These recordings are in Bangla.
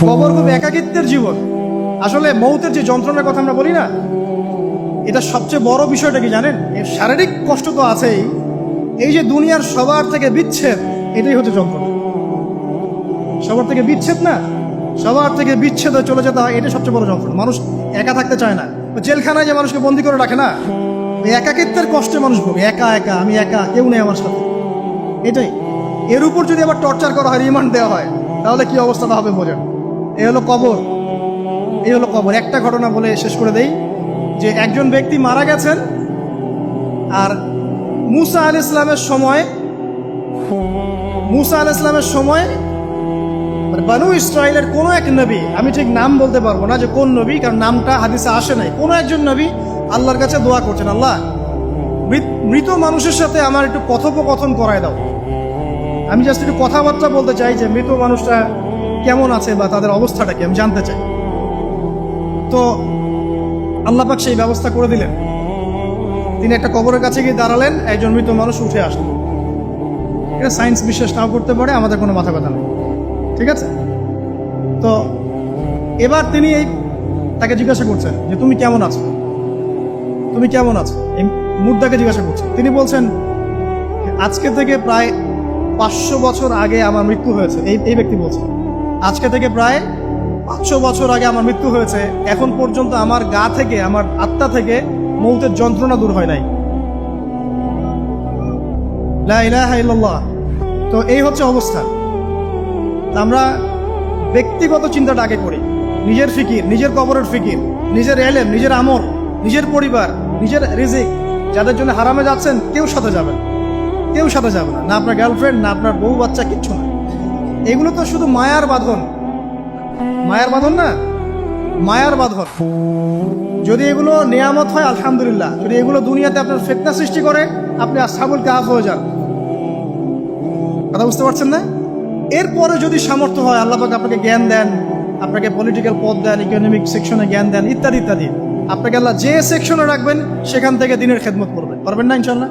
কবর খুব একাকিত্বের জীবন। আসলে মৌতের যে যন্ত্রণার কথা আমরা বলি না, এটা সবচেয়ে বড় বিষয়টা কি জানেন? এর শারীরিক কষ্ট তো আছেই, এই যে দুনিয়ার সবার থেকে বিচ্ছেদ, এটাই হচ্ছে যন্ত্রণা। সবার থেকে বিচ্ছেদ না, সবার থেকে বিচ্ছেদ হয়ে চলে যেতে হয়, এটাই সবচেয়ে বড় যন্ত্রণা। মানুষ একা থাকতে চায় না। জেলখানায় যে মানুষকে বন্দি করে রাখে না, ওই একাকিত্বের কষ্টে মানুষ ভোগে। একা একা, আমি একা, কেউ নেই আমার সাথে, এটাই। এর উপর যদি আবার টর্চার করা হয়, রিমান্ড দেওয়া হয়, তাহলে কি অবস্থাটা হবে বোঝেন। এই হলো কবর, এই হলো কবর। একটা ঘটনা বলে শেষ করে দেই, যে একজন ব্যক্তি মারা গেছেন, আর মুসা আলাইহিস সালামের সময় বানু ইসরাইলের কোনো এক নবী, আমি ঠিক নাম বলতে পারবো না যে কোন নবী, কারণ নামটা হাদিসে আসে নাই, কোনো একজন নবী আল্লাহর কাছে দোয়া করছেন, আল্লাহ মৃত মানুষের সাথে আমার একটু কথোপকথন করায় দাও। আমি জাস্ট একটু কথাবার্তা বলতে চাই যে মৃত মানুষটা কেমন আছে বা তাদের অবস্থাটা কি, আমি জানতে চাই। তো আল্লাহ পাক সেই ব্যবস্থা করে দিলেন। তিনি একটা কবরের কাছে গিয়ে দাঁড়ালেন, একজন মৃত মানুষ উঠে আসলেন। এটা সায়েন্স বিশ্বাস নাও করতে পারে, আমাদের কোনো মাথা ব্যথা নেই, ঠিক আছে? তো এবার তিনি তাকে জিজ্ঞাসা করছেন যে তুমি কেমন আছো, তুমি কেমন আছো, এই মুর্দাকে জিজ্ঞাসা করছেন। তিনি বলছেন আজকে থেকে প্রায় 500 বছর আগে আমার মৃত্যু হয়েছে। এই ব্যক্তি বলছেন আজকে থেকে প্রায় 500 বছর আগে আমার মৃত্যু হয়েছে, এখন পর্যন্ত আমার গা থেকে, আমার আত্মা থেকে মৌতের যন্ত্রণা দূর হয় নাই। লা ইলাহা ইল্লাল্লাহ। তো এই হচ্ছে অবস্থা। আমরা ব্যক্তিগত চিন্তাটা আগে করি, নিজের ফিকির, নিজের কবরের ফিকির, নিজের এলেম, নিজের আমল, নিজের পরিবার, নিজের রিজিক। যাদের জন্য হারামে যাচ্ছেন, কেউ সাথে যাবেন, কেউ সাথে যাবে না, না আপনার গার্লফ্রেন্ড, না আপনার বউ বাচ্চা, কিচ্ছু না। এগুলো তো শুধু মায়ার বাঁধন, মায়ার বাঁধন না, মায়ার বাঁধন। যদি এগুলো নেয়ামত হয় আলহামদুলিল্লাহ, যদি এগুলো দুনিয়াতে আপনার ফিতনা সৃষ্টি করে, আপনি আসহাবুল কাহফ হয়ে যান। কথা বুঝতে পারছেন না? এরপরে যদি সামর্থ্য হয়, আল্লাহ পাক আপনাকে জ্ঞান দেন, আপনাকে পলিটিক্যাল পদ দেন, ইকোনমিক সেকশনে জ্ঞান দেন, ইত্যাদি ইত্যাদি, আপনাকে আল্লাহ যে সেকশনে রাখবেন সেখান থেকে দিনের খেদমত করবেন, পারবেন না ইনশাল্লাহ?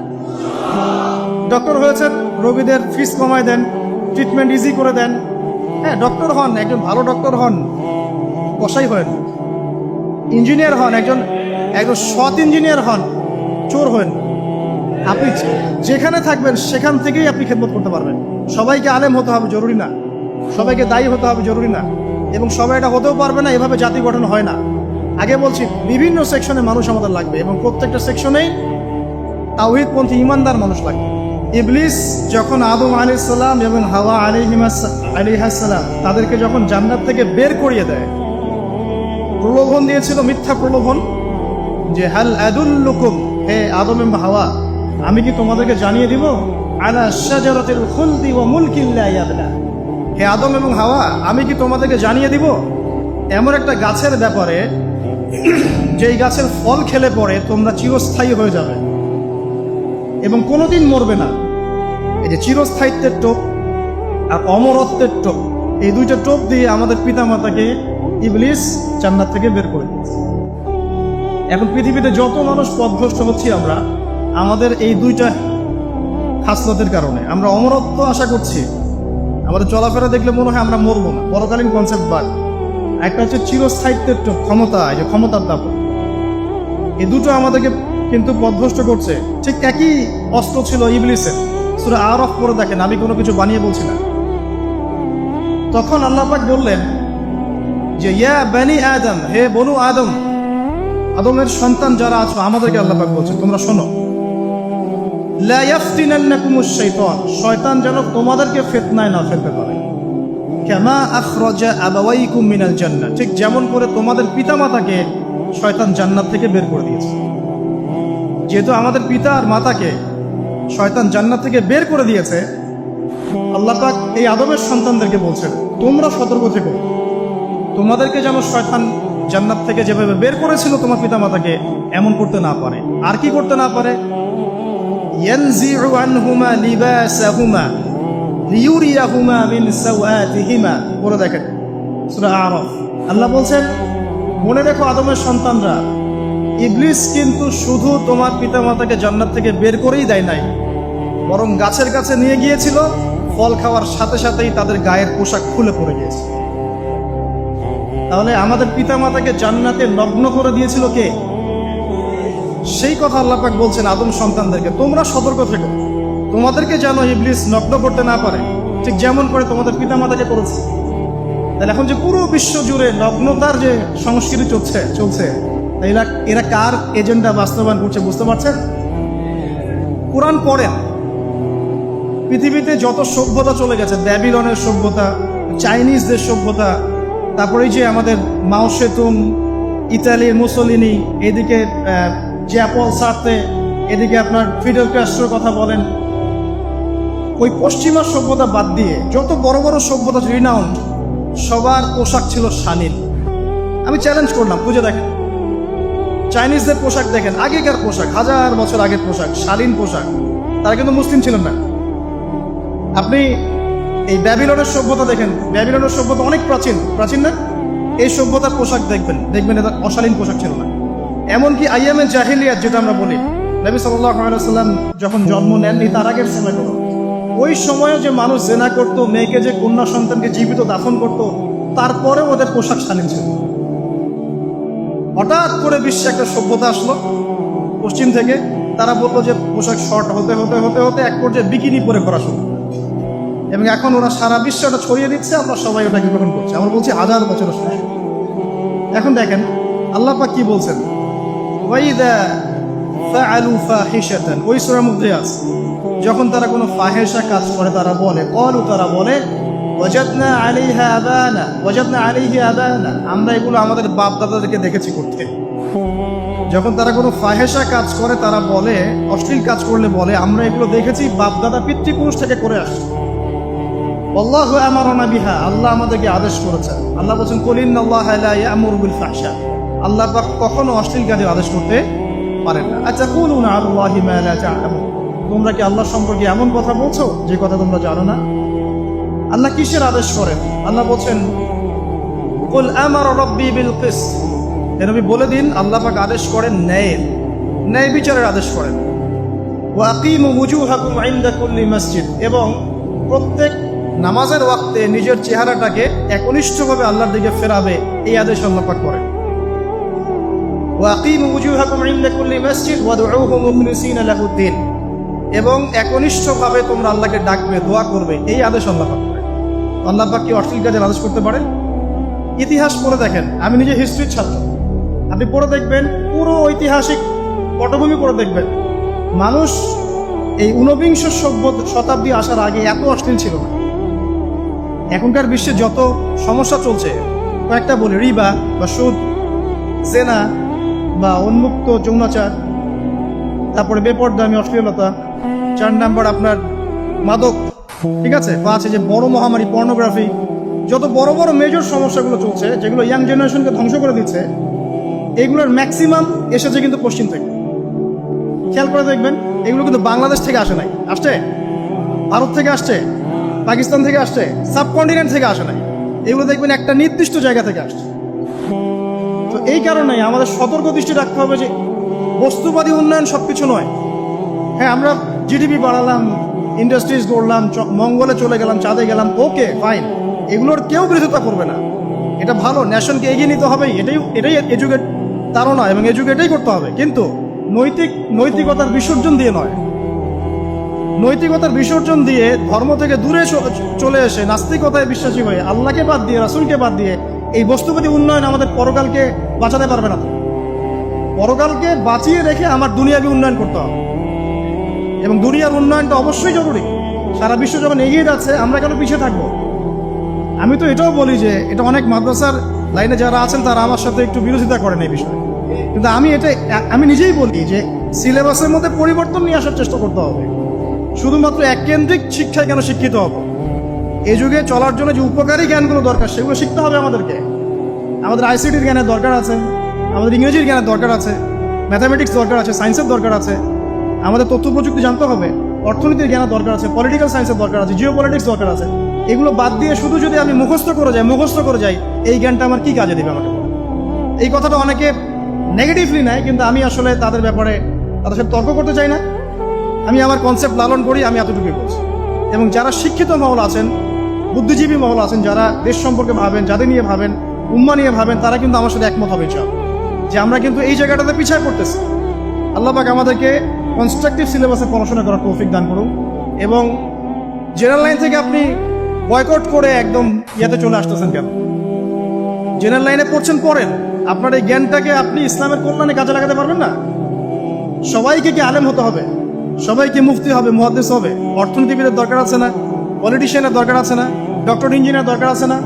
ডক্টর হয়েছেন, রোগীদের ফিস কমায় দেন, ট্রিটমেন্ট ইজি করে দেন। হ্যাঁ, ডক্টর হন, একজন ভালো ডক্টর হন, কসাই হন। ইঞ্জিনিয়ার হন, একজন সৎ ইঞ্জিনিয়ার হন, চোর হন। আপনি যেখানে থাকবেন সেখান থেকেই আপনি খেদমত করতে পারবেন। সবাইকে আলেম হতে হবে জরুরি না, সবাইকে দায়ী হতে হবে জরুরি না, এবং সবাই এটা হতেও পারবে না। এভাবে জাতি গঠন হয় না। আগে বলছি, বিভিন্ন সেকশনে মানুষ আমাদের লাগবে, এবং প্রত্যেকটা সেকশনেই তাওহীদপন্থী ইমানদার মানুষ লাগবে। ইবলিস যখন আদম আলাইহিস সালাম এবং হাওয়া আলাইহিস সালাম তাদেরকে যখন জান্নাত থেকে বের করিয়ে দেয়, প্রলোভন দিয়েছিল, মিথ্যা প্রলোভন, যে হাল আদুল্লুকুম, হে আদম এবং হাওয়া, আমি কি তোমাদেরকে জানিয়ে দিব, আলা শাজারাতিল খুলদি ওয়া মুলকিন লা ইয়াবলা, হে আদম এবং হাওয়া, আমি কি তোমাদেরকে জানিয়ে দিব এমন একটা গাছের ব্যাপারে, যেই গাছের ফল খেলে পরে তোমরা চিরস্থায়ী হয়ে যাবে এবং কোনোদিন মরবে না। এই যে চিরস্থায়িত্বের টোপ আর অমরত্বের টোপ, এই দুইটা টোপ দিয়ে আমাদের পিতামাতাকে ইবলিস জান্নাত থেকে বের করে দিয়েছে। এখন পৃথিবীতে যত মানুষ পথভ্রষ্ট হচ্ছি আমরা, আমাদের এই দুইটা খাসলতের কারণে। আমরা অমরত্ব আশা করছি, আমাদের চলাফেরা দেখলে মনে হয় আমরা মরবো না, পরকালীন কনসেপ্ট বাদ। একটা হচ্ছে চিরস্থায়িত্বের ক্ষমতা, এই যে ক্ষমতার দাপট, এই দুটো আমাদেরকে কিন্তু পথভ্রষ্ট করছে। ঠিক একই অস্ত্র ছিল ইবলিসের। সূরা আরাফ পড়ে দেখেন, আমি কোনো কিছু বানিয়ে বলছি না। তখন আল্লাহ পাক বললেন যে ইয়া বানি আদম, হে বনু আদম, আদমের সন্তান যারা আছো, আমাদেরকে আল্লাহ পাক বলছে তোমরা শোনো, লা ইয়াফতিনান্নাকুমুশ শাইতান, শয়তান যেন তোমাদেরকে ফিতনায় না ফেলতে পারে। কামা আখরাজা আবাওয়াইকুম মিনাল জান্নাহ, ঠিক যেমন করে তোমাদের পিতামাতাকে শয়তান জান্নাত থেকে বের করে দিয়েছে। যেহেতু আমাদের পিতা আর মাতাকে শয়তান জান্নাত থেকে বের করে দিয়েছে, আল্লাহ পাক এই আদমের সন্তানদেরকে বলছেন তোমরা সতর্ক থেকো, তোমাদেরকে যেন শয়তান জান্নাত থেকে যেভাবে বের করেছিল তোমার পিতামাতাকে, এমন করতে না পারে। আর কি করতে না পারে? ইয়ানজিউ আনহুমা লিবাসাহুমা লিয়ুরিয়াহুমা মিন সাওয়াতিহিমা। পড়ে দেখেন সূরা আরাফ। আল্লাহ বলছেন মনে রেখো আদমের সন্তানরা, ইবলিস কিন্তু শুধু তোমার পিতামাতাকে জান্নাত থেকে বের করেই দেয় নাই, বরং গাছের কাছে নিয়ে গিয়েছিল, ফল খাওয়ার সাথে সাথেই তাদের গায়ের পোশাক খুলে পড়ে গিয়েছে। তাহলে আমাদের পিতামাতাকে জান্নাতে নগ্ন করে দিয়েছিল কে? সেই কথা আল্লাহ পাক বলছেন আদম সন্তানদেরকে, তোমরা সতর্ক থেকো, তোমাদেরকে যেন ইবলিস নগ্ন করতে না পারে, ঠিক যেমন করে তোমাদের পিতামাতাকে করেছে। তাহলে এখন যে পুরো বিশ্ব জুড়ে নগ্নতার যে সংস্কৃতি চলছে এরা কার এজেন্ডা বাস্তবায়ন করছে বুঝতে পারছেন? কোরআন পড়েন, পৃথিবীতে যত সভ্যতা চলে গেছে, ব্যাবিলনের সভ্যতা, চাইনিজদের সভ্যতা, তারপরে যে আমাদের মাও সেতুং, ইতালির মুসোলিনি, এদিকে জ্যাপল সার্তে, এদিকে আপনার ফিডেল ক্যাস্ট্রোর কথা বলেন, ওই পশ্চিমা সভ্যতা বাদ দিয়ে যত বড় বড় সভ্যতা রিনাউন্ড, সবার পোশাক ছিল শালীন। আমি চ্যালেঞ্জ করলাম, খুঁজে দেখেন চাইনিজদের পোশাক দেখেন, আগেকার পোশাক, 1000 বছর আগের পোশাক, শালীন পোশাক। তারা কিন্তু মুসলিম ছিলেন না। আপনি এই ব্যাবিলনের সভ্যতা দেখেন, ব্যাবিলনের সভ্যতা অনেক প্রাচীন না? এই সভ্যতার পোশাক দেখবেন এটা অশালীন পোশাক ছিল না। এমনকি আইয়ামে জাহিলিয়াত যেটা আমরা বলি, নবী সাল্লাল্লাহু আলাইহি ওয়াসাল্লাম যখন জন্ম নেননি তার আগের সময় করো, ওই সময়ে যে মানুষ জেনা করত, মেয়েকে যে কন্যা সন্তানকে জীবিত দাফন করত, তারপরেও ওদের পোশাক শালীন ছিল। হঠাৎ করে বিশ্বে একটা সভ্যতা আসলো পশ্চিম থেকে, তারা বললো যে পোশাক শর্ট হতে হতে হতে হতে এক পর্যায়ে বিকিনি পরে করা শুরু, এবং এখন ওরা সারা বিশ্বে ওটা ছড়িয়ে দিচ্ছে, আমরা সবাই ওটাকে গ্রহণ করছি। আমরা বলছি 1000 বছরের সময়। এখন দেখেন আল্লাহ পাক কি বলছেন, ওয়াইদা ফাআলু ফাহিশাতান, ওই সূরার মধ্যে আছে, যখন তারা কোনো ফাহেসা কাজ করে তারা বলে, তারা বলে ওয়াজাদনা আলাইহা আবানা, আমরা এগুলো আমাদের বাপ দাদাদেরকে দেখেছি করতে। যখন তারা কোনো ফাহেসা কাজ করে তারা বলে, অশ্লীল কাজ করলে বলে, আমরা এগুলো দেখেছি বাপ দাদা পিতৃপুরুষ থেকে করে আসছি। আল্লাহু আমারানা বিহা, আল্লাহ আমাদেরকে আদেশ করেছেন। আল্লাহ বলেন কুল ইন্নাল্লাহা লা ইয়া'মুরু বিল ফাহশা, আল্লাহ পাক কখনো অশ্লীল কাজের আদেশ করতে পারেন না। আতাকুলুনা আলাল্লাহি মা লা তা'লামুন, তোমরা কি আল্লাহ সম্পর্কে এমন কথা বলছো যে কথা তোমরা জানো না? আল্লাহ কিসের আদেশ করেন? আল্লাহ বলছেন কুল আমারা রাব্বি বিল কিসত, এ নবী বলে দিন আল্লাহ পাক আদেশ করেন ন্যায় বিচারের আদেশ করেন। ওয়া আকিমু ওয়ুজুহাকুম ইনদা কুল্লি মসজিদ, এবং প্রত্যেক নামাজের ওয়াক্তে নিজের চেহারাটাকে একনিষ্ঠভাবে আল্লাহর দিকে ফেরাবে, এই আদেশ আল্লাহ পাক করেন। ওয়া আকিমু ওয়ুজুহাকুম ইনদা কুল্লি মসজিদ ওয়াদউহু মুখলিসিনা লাহুদ্দিন, এবং একনিষ্ঠভাবে তোমরা আল্লাহকে ডাকবে, দোয়া করবে, এই আদেশ আল্লাহ পাক করেন। আল্লাহ পাক কি অশ্লীল কাজের আদেশ করতে পারেন? ইতিহাস পড়ে দেখেন, আমি নিজে হিস্ট্রির ছাত্র, আপনি পড়ে দেখবেন, পুরো ঐতিহাসিক পটভূমি পড়ে দেখবেন, মানুষ এই ঊনবিংশ শতাব্দী আসার আগে এত অশ্লীল ছিল না। এখনকার বিশ্বে যত সমস্যা চলছে, কয়েকটা বলি, রিবা বা সুদ, জেনা বা উন্মুক্ত যৌনাচার, তারপরে বেপরদামি অশ্লীলতা, 4 নাম্বার আপনার মাদক, ঠিক আছে, 5 যে বড় মহামারী পর্নোগ্রাফি, যত বড় বড় মেজর সমস্যাগুলো চলছে যেগুলো ইয়াং জেনারেশনকে ধ্বংস করে দিচ্ছে, এগুলোর ম্যাক্সিমাম এসেছে কিন্তু পশ্চিম থেকে। খেয়াল করে দেখবেন, এগুলো কিন্তু বাংলাদেশ থেকে আসে নাই, আসছে ভারত থেকে আসছে, পাকিস্তান থেকে আসছে, সাবকন্টিনেন্ট থেকে আসে নাই, এগুলো দেখবেন একটা নির্দিষ্ট জায়গা থেকে আসছে। তো এই কারণেই আমাদের সতর্ক দৃষ্টি রাখতে হবে যে বস্তুবাদী উন্নয়ন সবকিছু নয়। হ্যাঁ, আমরা জিডিপি বাড়ালাম, ইন্ডাস্ট্রিজ গড়লাম, মঙ্গলে চলে গেলাম, চাঁদে গেলাম, ওকে ফাইন, এগুলোর কেউ বিরোধিতা করবে না, এটা ভালো, ন্যাশনকে এগিয়ে নিতে হবে, এটাই এডুকেট তারা এবং এডুকেটেই করতে হবে, কিন্তু নৈতিকতার বিসর্জন দিয়ে নয়। নৈতিকতার বিসর্জন দিয়ে ধর্ম থেকে দূরে চলে এসে নাস্তিকতায় বিশ্বাসী হয়ে আল্লাহকে বাদ দিয়ে, রাসূলকে বাদ দিয়ে এই বস্তুবাদী উন্নয়ন আমাদের পরকালকে বাঁচাতে পারবে না। পরকালকে বাঁচিয়ে রেখে আমার দুনিয়াবী উন্নয়ন করতে হবে, এবং দুনিয়ার উন্নয়নটা অবশ্যই জরুরি। সারা বিশ্ব যখন এগিয়ে যাচ্ছে, আমরা কেন পিছিয়ে থাকবো? আমি তো এটাও বলি যে এটা অনেক মাদ্রাসার লাইনে যারা আছেন তারা আমার সাথে একটু বিরোধিতা করেন এই বিষয়ে, কিন্তু আমি নিজেই বলি যে সিলেবাসের মধ্যে পরিবর্তন নিয়ে আসার চেষ্টা করতে হবে। শুধুমাত্র এককেন্দ্রিক শিক্ষায় কেন শিক্ষিত হব? এই যুগে চলার জন্য যে উপকারী জ্ঞানগুলো দরকার সেগুলো শিখতে হবে আমাদেরকে। আমাদের আইসিটির জ্ঞানের দরকার আছে, আমাদের ইংরেজির জ্ঞানের দরকার আছে, ম্যাথামেটিক্স দরকার আছে, সায়েন্সের দরকার আছে, আমাদের তথ্য প্রযুক্তি জানতে হবে, অর্থনীতির জ্ঞানের দরকার আছে, পলিটিক্যাল সায়েন্সের দরকার আছে, জিও পলিটিক্স দরকার আছে। এগুলো বাদ দিয়ে শুধু যদি আমি মুখস্থ করে যাই, এই জ্ঞানটা আমার কি কাজে দেবে আমাকে? এই কথাটা অনেকে নেগেটিভলি নেয়, কিন্তু আমি আসলে তাদের ব্যাপারে তাদের সাথে তর্ক করতে চাই না। আমি আমার কনসেপ্ট লালন করি, আমি এতটুকুই বলছি। এবং যারা শিক্ষিত মহল আছেন, বুদ্ধিজীবী মহল আছেন, যারা দেশ সম্পর্কে ভাবেন, যাদের নিয়ে ভাবেন, উম্মাহ নিয়ে ভাবেন, তারা কিন্তু আমার সাথে একমত হবে ইনশাআল্লাহ যে আমরা কিন্তু এই জায়গাটাতে পিছিয়ে পড়তেছি। আল্লাহ পাক আমাদেরকে কনস্ট্রাকটিভ সিলেবাসে পড়াশোনা করার তৌফিক দান করুন, এবং জেনারেল লাইন থেকে আপনি বয়কট করে একদম ইয়াতে চলে আসতেছেন কেন? জেনারেল লাইনে পড়ছেন, পড়েন, আপনার এই জ্ঞানটাকে আপনি ইসলামের কল্যাণে কাজে লাগাতে পারবেন না? সবাইকে কি আলেম হতে হবে? সবাইকে মুফতি হবে, মুহাদ্দিস হবে? অর্থনীতিবিদের দরকার আছে না? পলিটিশিয়ানের দরকার আছে না? ডক্টর ইঞ্জিনিয়ার দরকার আছে না?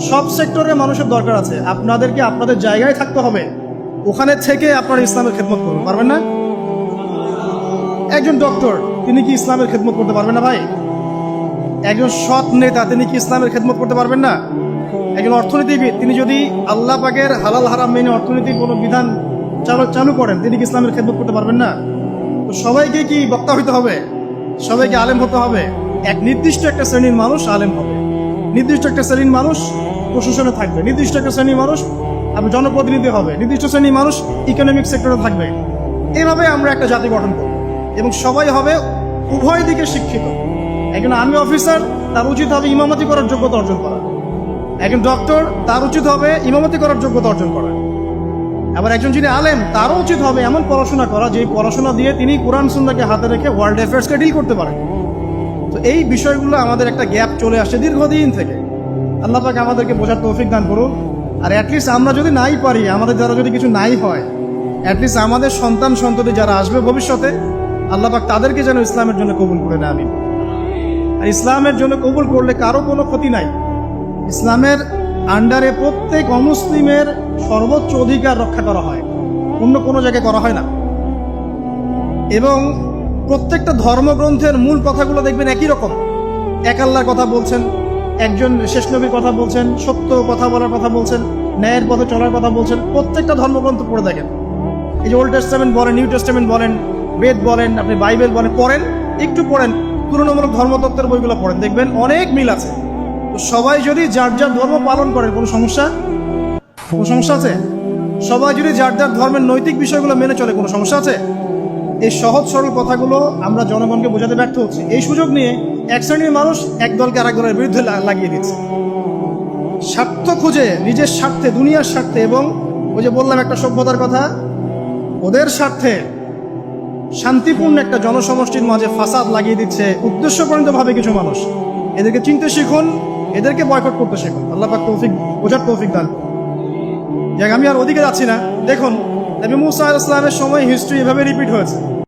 সব সেক্টরের মানুষের দরকার আছে। আপনাদেরকে আপনাদের জায়গায় থাকতে হবে, ওখানে থেকে আপনারা ইসলামের খেদমত করুন, পারবেন না? একজন ডক্টর, তিনি কি ইসলামের খেদমত করতে পারবেন না ভাই? একজন সৎ নেতা, তিনি কি ইসলামের খেদমত করতে পারবেন না? একজন অর্থনীতিবিদ, তিনি যদি আল্লাহ পাকের হালাল হারাম মেনে অর্থনীতির কোনো বিধান চালু করেন, তিনি কি ইসলামের খেদমত করতে পারবেন না? তো সবাইকে কি বক্তা হইতে হবে? সবাইকে আলেম হতে হবে? এক নির্দিষ্ট একটা শ্রেণীর মানুষ আলেম হবে, নির্দিষ্ট একটা শ্রেণীর মানুষ প্রশাসনে থাকবে, নির্দিষ্ট একটা শ্রেণীর মানুষ আপনি জনপ্রতিনিধি হবে, নির্দিষ্ট শ্রেণীর মানুষ ইকোনমিক সেক্টরে থাকবে। এইভাবে আমরা একটা জাতি গঠন করব, এবং সবাই হবে উভয় দিকে শিক্ষিত। একজন আর্মি অফিসার, তার উচিত হবে ইমামতি করার যোগ্যতা অর্জন করা। একজন ডক্টর, তার উচিত হবে ইমামতি করার যোগ্যতা অর্জন করা। আবার একজন যিনি আলেম, তারও উচিত হবে এমন পড়াশোনা করা যে পড়াশোনা দিয়ে তিনি কোরআন সুন্নাহকে হাতে রেখে ওয়ার্ল্ড অ্যাফেয়ার্সকে ডিল করতে পারেন। তো এই বিষয়গুলো আমাদের একটা গ্যাপ চলে আসছে দীর্ঘদিন থেকে। আল্লাহ পাক আমাদেরকে বোঝার তৌফিক দান করুন। আর অ্যাটলিস্ট আমরা যদি নাই পারি, আমাদের দ্বারা যদি কিছু নাই হয়, অ্যাটলিস্ট আমাদের সন্তান সন্ততি যারা আসবে ভবিষ্যতে, আল্লাহ পাক তাদেরকে যেন ইসলামের জন্য কবুল করে নেয়। আমিন। আর ইসলামের জন্য কবুল করলে কারো কোনো ক্ষতি নাই। ইসলামের আন্ডারে প্রত্যেক অমুসলিমের সর্বোচ্চ অধিকার রক্ষা করা হয়, অন্য কোনো জায়গায় করা হয় না। এবং প্রত্যেকটা ধর্মগ্রন্থের মূল কথাগুলো দেখবেন একই রকম। এক আল্লাহর কথা বলছেন, একজন শেষ নবীর কথা বলছেন, সত্য কথা বলার কথা বলছেন, ন্যায়ের পথে চলার কথা বলছেন। প্রত্যেকটা ধর্মগ্রন্থ পড়ে দেখেন, এই যে ওল্ড টেস্টামেন্ট বলেন, নিউ টেস্টামেন্ট বলেন, বেদ বলেন, আপনি বাইবেল বলেন, পড়েন, একটু পড়েন, তুলনামূলক ধর্মতত্ত্বের বইগুলো পড়েন, দেখবেন অনেক মিল আছে। তো সবাই যদি যার যার ধর্ম পালন করেন, কোনো সমস্যা আছে? সবাই যদি যার যার ধর্মের নৈতিক বিষয়গুলো মেনে চলে, কোনো সমস্যা আছে? এই সহজ সরল কথাগুলো আমরা জনগণকে বোঝাতে ব্যর্থ হচ্ছি। এই সুযোগ নিয়ে এক শ্রেণীর মানুষ এক দলকে আরেক দলের বিরুদ্ধে লাগিয়ে দিচ্ছে, স্বার্থ খুঁজে, নিজের স্বার্থে, দুনিয়ার স্বার্থে। এবং ওই যে বললাম একটা সভ্যতার কথা, ওদের স্বার্থে শান্তিপূর্ণ একটা জনসমষ্টির মাঝে ফাসাদ লাগিয়ে দিচ্ছে উদ্দেশ্যপ্রণীতভাবে কিছু মানুষ। এদেরকে চিনতে শিখুন, এদেরকে বয়কট করতে শিখুন। আল্লাহ পাক তৌফিক, বোঝার তৌফিক দান। যাক, আমি আর ওদিকে যাচ্ছি না। দেখুন, নবী মুসা আলাইহিস সালামের সময় হিস্ট্রি এভাবে রিপিট হয়েছে।